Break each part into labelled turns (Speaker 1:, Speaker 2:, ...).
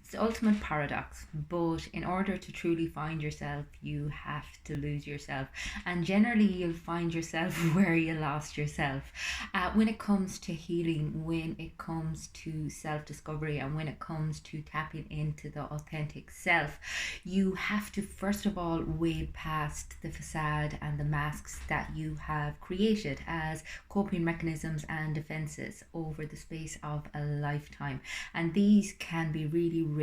Speaker 1: It's the ultimate paradox, but in order to truly find yourself, you have to lose yourself. And generally, you'll find yourself where you lost yourself. When it comes to healing, when it comes to self discovery, and when it comes to tapping into the authentic self, you have to first of all wade past the facade and the masks that you have created as coping mechanisms and defenses over the space of a lifetime. And these can be really rigid.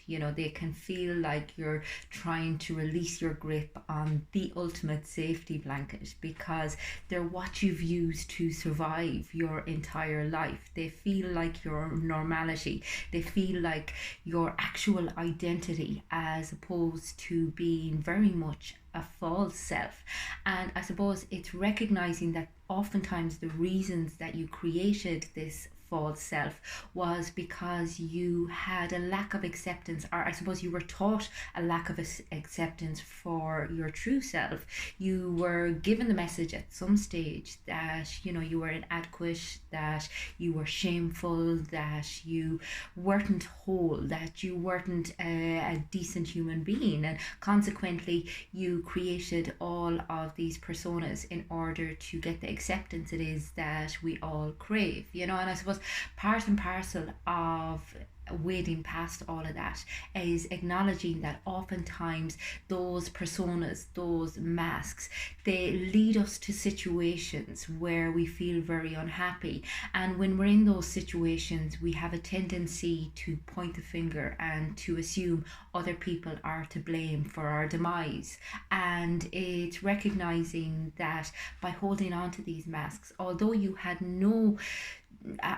Speaker 1: They can feel like you're trying to release your grip on the ultimate safety blanket because they're what you've used to survive your entire life. They feel like your normality. They feel like your actual identity as opposed to being very much a false self. And I suppose it's recognizing that oftentimes the reasons that you created this false self was because you had a lack of acceptance, or I suppose you were taught a lack of acceptance for your true self. You were given the message at some stage that you were inadequate, that you were shameful, that you weren't whole, that you weren't a decent human being, and consequently you created all of these personas in order to get the acceptance it is that we all crave. And I suppose part and parcel of wading past all of that is acknowledging that oftentimes those personas, those masks, they lead us to situations where we feel very unhappy. And when we're in those situations, we have a tendency to point the finger and to assume other people are to blame for our demise. And it's recognizing that by holding on to these masks, although you had no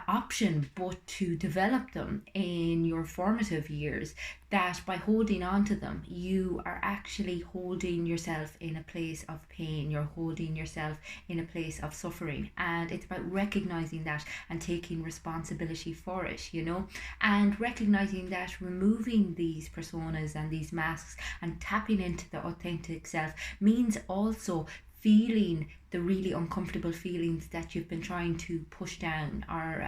Speaker 1: option but to develop them in your formative years, that by holding on to them, you are actually holding yourself in a place of pain. You're holding yourself in a place of suffering. And it's about recognizing that and taking responsibility for it, and recognizing that removing these personas and these masks and tapping into the authentic self means also feeling the really uncomfortable feelings that you've been trying to push down or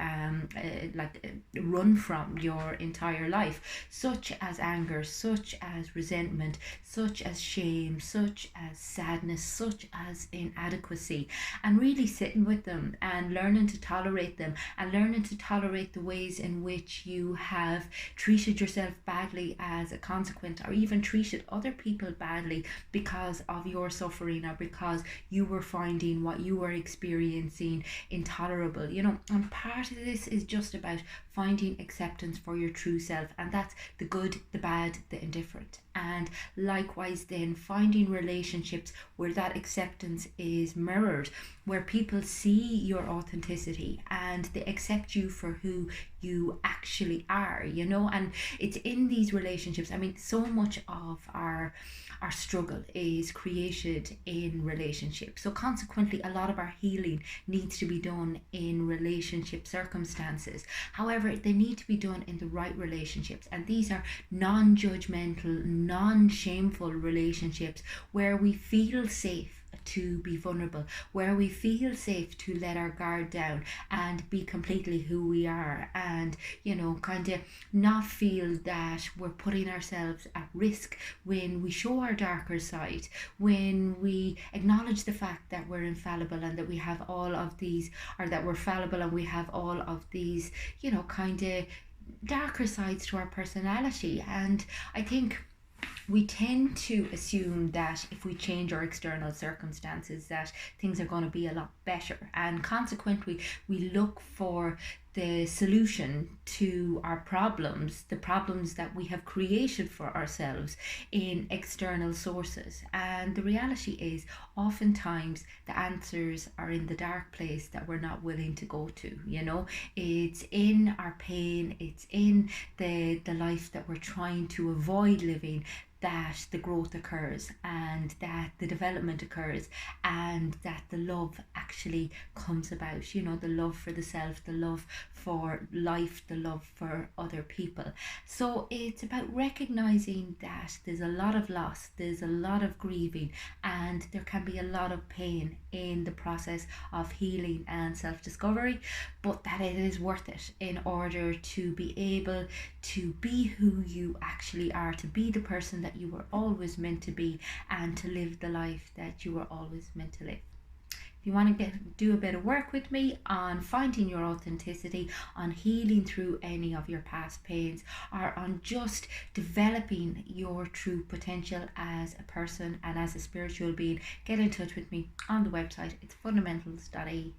Speaker 1: run from your entire life, such as anger, such as resentment, such as shame, such as sadness, such as inadequacy, and really sitting with them and learning to tolerate them and learning to tolerate the ways in which you have treated yourself badly as a consequence, or even treated other people badly because of your suffering or because you were finding what you were experiencing intolerable. And part of this is just about finding acceptance for your true self, and that's the good, the bad, the indifferent. And likewise then finding relationships where that acceptance is mirrored, where people see your authenticity and they accept you for who you actually are. And it's in these relationships, so much of our struggle is created in relationships. So consequently, a lot of our healing needs to be done in relationship circumstances. However, they need to be done in the right relationships. And these are non-judgmental, non-shameful relationships where we feel safe to be vulnerable, where we feel safe to let our guard down and be completely who we are, and kind of not feel that we're putting ourselves at risk when we show our darker side, when we acknowledge the fact that we're infallible and that we have all of these, or that we're fallible and we have all of these kind of darker sides to our personality. And I think we tend to assume that if we change our external circumstances that things are going to be a lot better, and consequently we look for the solution to our problems, the problems that we have created for ourselves, in external sources. And the reality is oftentimes the answers are in the dark place that we're not willing to go to. It's in our pain, it's in the life that we're trying to avoid living, that the growth occurs and that the development occurs and that the love actually comes about. The love for the self, the love for life, the love for other people. So it's about recognizing that there's a lot of loss, there's a lot of grieving, and there can be a lot of pain in the process of healing and self discovery, but that it is worth it in order to be able to be who you actually are, to be the person that you were always meant to be, and to live the life that you were always meant to live. If you want to do a bit of work with me on finding your authenticity, on healing through any of your past pains, or on just developing your true potential as a person and as a spiritual being, get in touch with me on the website. It's fundamentals.ie.